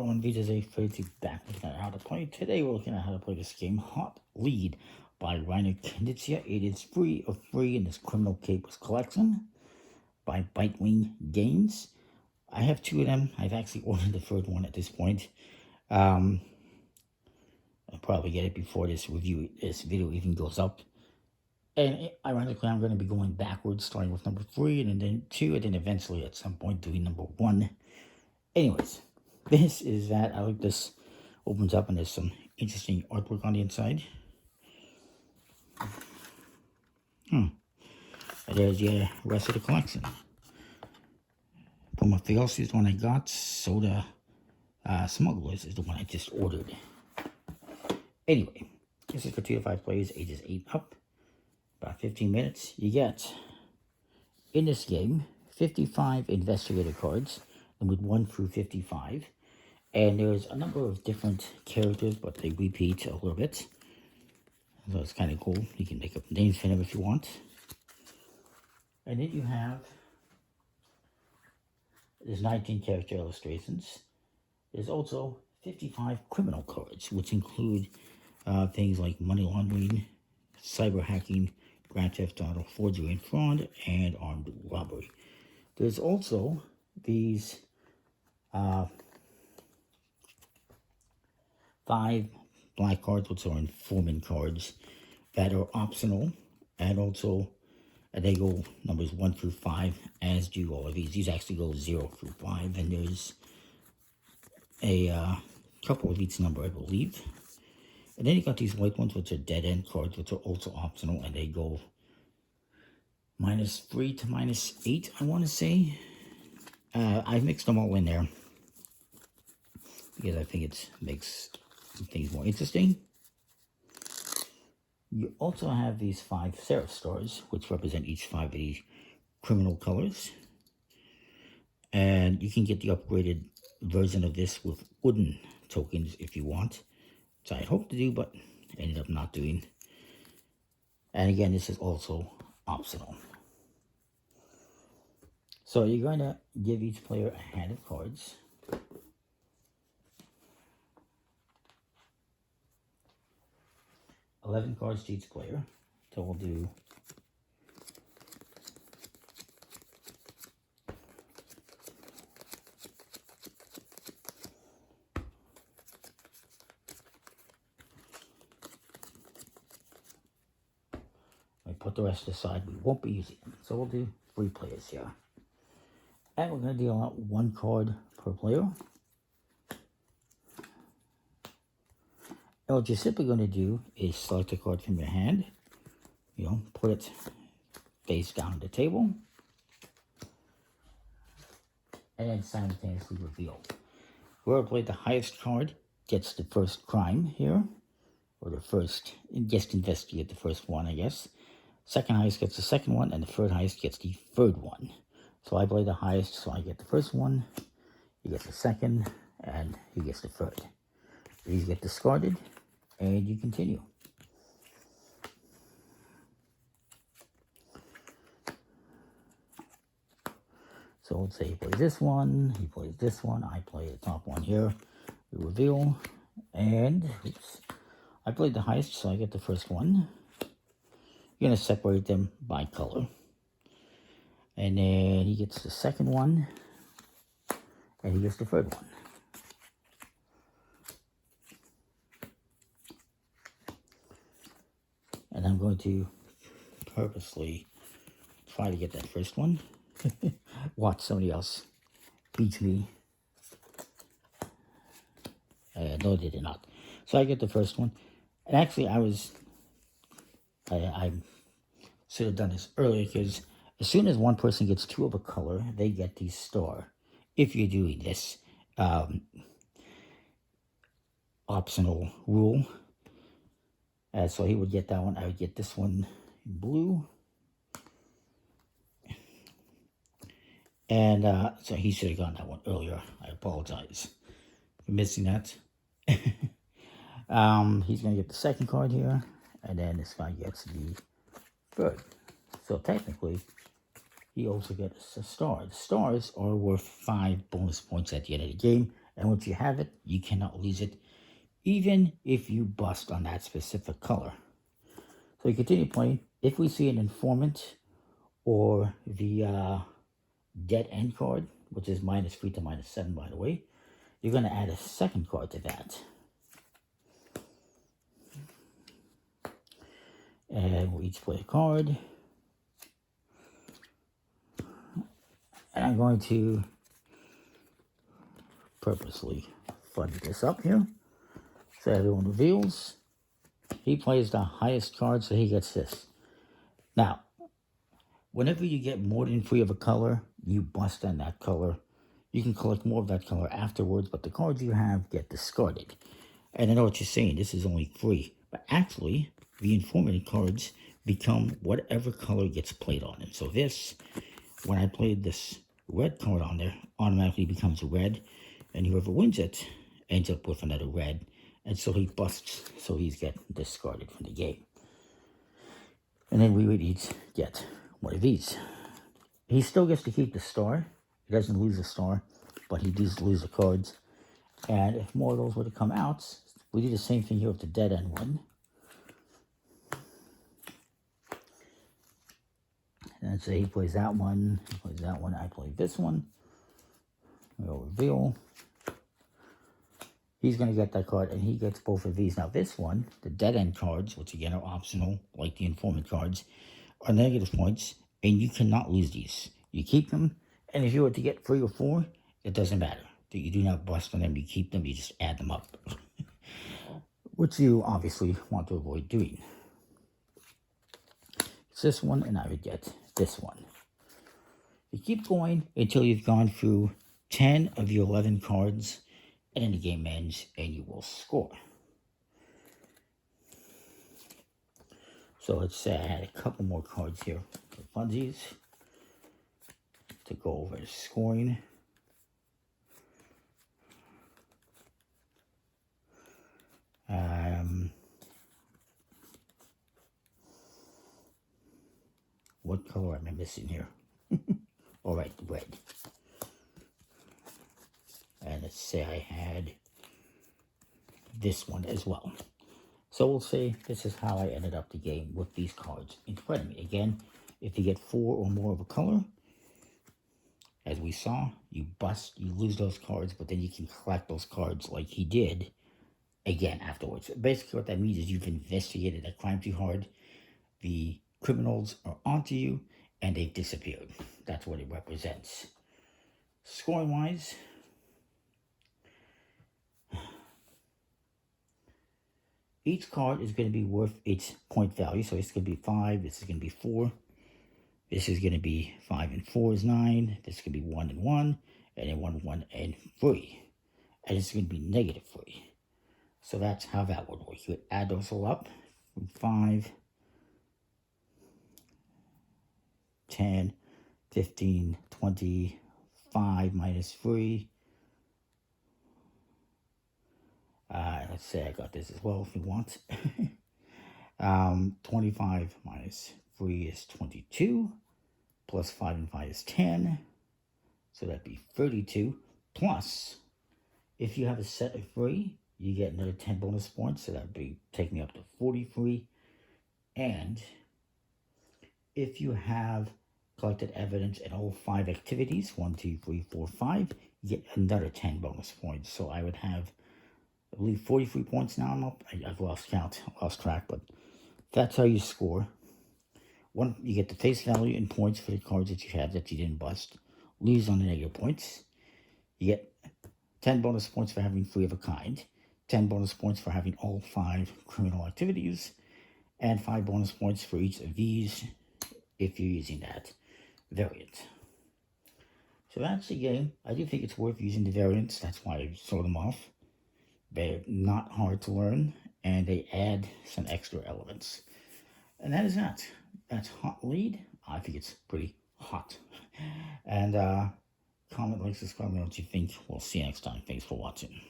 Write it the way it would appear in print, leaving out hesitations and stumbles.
On VJ's 32 back looking at how to play. Today we're looking at how to play this game, Hot Lead by Rainer Knizia. It is free in this Criminal Capers collection by Bitewing Games. I have two of them. I've actually ordered the third one at this point. I'll probably get it before this video even goes up. And ironically, I'm going to be going backwards, starting with number 3, and then 2, and then eventually at some point doing number 1. Anyways, this is that. I like this. Opens up and there's some interesting artwork on the inside. And there's the rest of the collection. Prometheus is the one I got. Soda Smugglers is the one I just ordered. Anyway, this is for 2 to 5 players, ages 8 up. About 15 minutes. You get, in this game, 55 investigator cards, numbered 1 through 55. And there's a number of different characters, but they repeat a little bit. So it's kind of cool. You can make up names for them if you want. And then you have, there's 19 character illustrations. There's also 55 criminal cards, which include things like money laundering, cyber hacking, grand theft auto, forgery and fraud, and armed robbery. There's also these 5 black cards, which are informant cards, that are optional, and also they go numbers 1 through 5, as do all of these. These actually go 0 through 5, and there's a couple of each number, I believe. And then you got these white ones, which are dead-end cards, which are also optional, and they go -3 to -8, I want to say. I've mixed them all in there because I think it makes things more interesting. You also have these 5 Seraph stars, which represent each 5 of these criminal colors. And you can get the upgraded version of this with wooden tokens if you want, which I hope to do, but ended up not doing. And again, this is also optional. So you're going to give each player a hand of cards. $11 cards to each player. So we'll do put the rest aside. We won't be using them. So we'll do 3 players here. And we're going to deal out 1 card per player. And what you're simply going to do is select a card from your hand. Put it face down on the table. And then simultaneously reveal. Whoever played the highest card gets the first crime here. Or the first, gets to investigate the first one, I guess. Second highest gets the second one, and the third highest gets the third one. So I play the highest, so I get the first one, he gets the second, and he gets the third. These get discarded, and you continue. So let's say he plays this one, he plays this one, I play the top one here. We reveal, and oops, I played the highest, so I get the first one. You're going to separate them by color. And then he gets the second one. And he gets the third one. And I'm going to purposely try to get that first one. Watch somebody else beat me. No, they did not. So I get the first one. And actually, I should have done this earlier, because as soon as one person gets 2 of a color, they get the star. If you're doing this optional rule. So he would get that one. I would get this one in blue. And so he should have gotten that one earlier. I apologize for missing that. He's going to get the second card here. And then this guy gets the third. So technically, he also gets a star. The stars are worth 5 bonus points at the end of the game. And once you have it, you cannot lose it, even if you bust on that specific color. So you continue playing. If we see an informant or the dead end card, which is -3 to -7, by the way, you're going to add a second card to that. And we'll each play a card. And I'm going to purposely fudge this up here so everyone reveals. He plays the highest card, so he gets this. Now, whenever you get more than 3 of a color, you bust on that color. You can collect more of that color afterwards, but the cards you have get discarded. And I know what you're saying, this is only 3. But actually, the informant cards become whatever color gets played on them. So this, when I played this red card on there, automatically becomes red. And whoever wins it ends up with another red. And so he busts, so he's getting discarded from the game. And then we would each get one of these. He still gets to keep the star. He doesn't lose the star, but he does lose the cards. And if more of those were to come out, we do the same thing here with the dead end one. And say he plays that one, he plays that one, I play this one. We'll reveal. He's going to get that card, and he gets both of these. Now this one, the dead end cards, which again are optional, like the informant cards, are negative points, and you cannot lose these. You keep them, and if you were to get 3 or 4, it doesn't matter. You do not bust on them, you keep them, you just add them up. Which you obviously want to avoid doing. It's this one, and I would get this one. You keep going until you've gone through 10 of your 11 cards, and then the game ends, and you will score. So let's say I had a couple more cards here for funsies to go over the scoring. What color am I missing here? All right, red. And let's say I had this one as well. So we'll say this is how I ended up the game with these cards in front of me. Again, if you get 4 or more of a color, as we saw, you bust, you lose those cards, but then you can collect those cards like he did again afterwards. Basically what that means is you've investigated a crime too hard, the criminals are onto you, and they've disappeared. That's what it represents. Scoring wise, each card is going to be worth its point value. So it's going to be 5, this is going to be 4, this is going to be 5 and 4 is 9, this is going to be 1 and 1, and then 1, 1 and 3. And it's going to be -3. So that's how that would work. You would add those all up from 5, 10, 15, 20, 5 minus 3. Let's say I got this as well if you want. 25 minus 3 is 22. Plus 5 and 5 is 10. So that'd be 32. Plus, if you have a set of 3, you get another 10 bonus points. So that'd be taking me up to 43. And if you have collected evidence in all 5 activities, 1, 2, 3, 4, 5, you get another 10 bonus points. So I would have, I believe, 43 points now. I'm up. I've lost count, lost track, but that's how you score. One, you get the face value in points for the cards that you have that you didn't bust. Lose on the negative points. You get 10 bonus points for having 3 of a kind. 10 bonus points for having all 5 criminal activities. And 5 bonus points for each of these if you're using that variant. So that's the game. I do think it's worth using the variants. That's why I sold them off. They're not hard to learn, and they add some extra elements. And that is that. That's Hot Lead. I think it's pretty hot. And comment, like, subscribe, know what you think. We'll see you next time. Thanks for watching.